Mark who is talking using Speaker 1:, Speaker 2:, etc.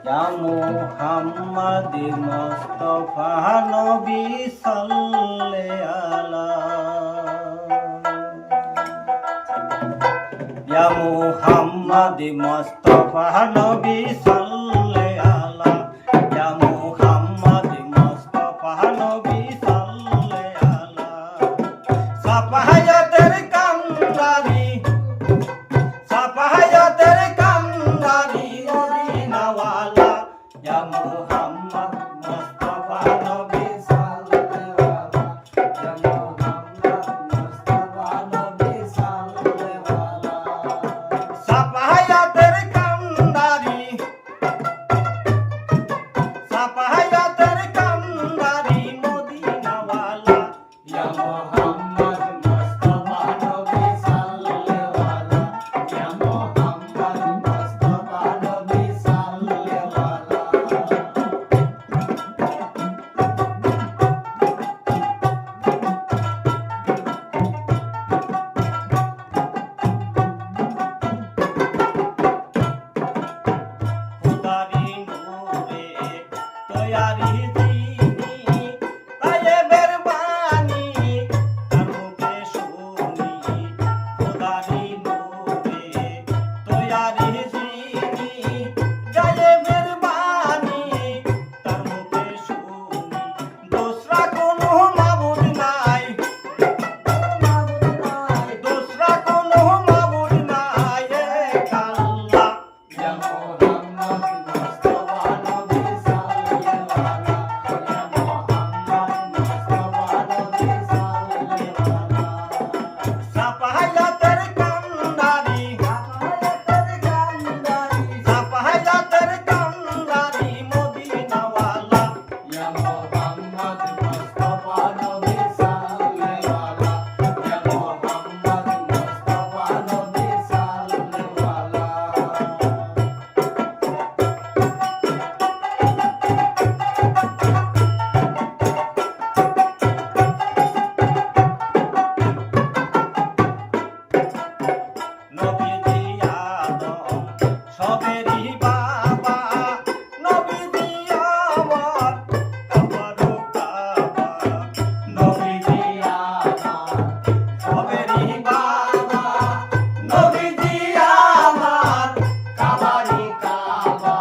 Speaker 1: ইয়া মুহাম্মদ মুস্তাফা নবী সাল্লাল্লাহু আলা ইয়া মুহাম্মদ মুস্তাফা নবী সাল্লাল্লাহু আলা ইয়া মুহাম্মদ মুস্তাফা নবী সাল্লাল্লাহু আলা সাফায়াতের কামদারি সাফায়াতের কামদারি মদিনাওয়ালা ইয়া মুহাম্মদ মুস্তাফা নবী সাল্লাল্লাহু আলা সাফায়াতের কামদারি সাফায়াতের কামদারি মদিনাওয়ালা ইয়া মুহাম্মদ মুস্তাফা নবী সাল্লাল্লাহু আলা ইয়া মুহাম্মদ মুস্তাফা নবী সাল্লাল্লাহু আলা খুদারি নূরে তৈয়ারি জিনি গায়েবের বাণী তার মুখে শুনি খুদারি নূরে তৈয়ারি জিনি গায়েবের বাণী তার মুখে শুনি দোসরা কোনো মাবুদ নাই দোসরা কোনো মাবুদ নাই এক আল্লাহ ইয়া মুহাম্মদ মুস্তাফা নবী সাল্লাল্লাহু আলা ইয়া মুহাম্মদ মুস্তাফা নবী সাল্লাল্লাহু আলা সাফায়াতের কামদারি সাফায়াতের কামদারি মদিনাওয়ালা ইয়া মুহাম্মদ মুস্তাফা নবী সাল্লাল্লাহু আলা ইয়া মুহাম্মদ মুস্তাফা নবী সাল্লাল্লাহু আলা নবীজি আদম সবেরই বাবা নবীজি আমার কাবারও কাবা নবীজি আদম সবেরই বাবা নবীজি আমার কাবারই কাবা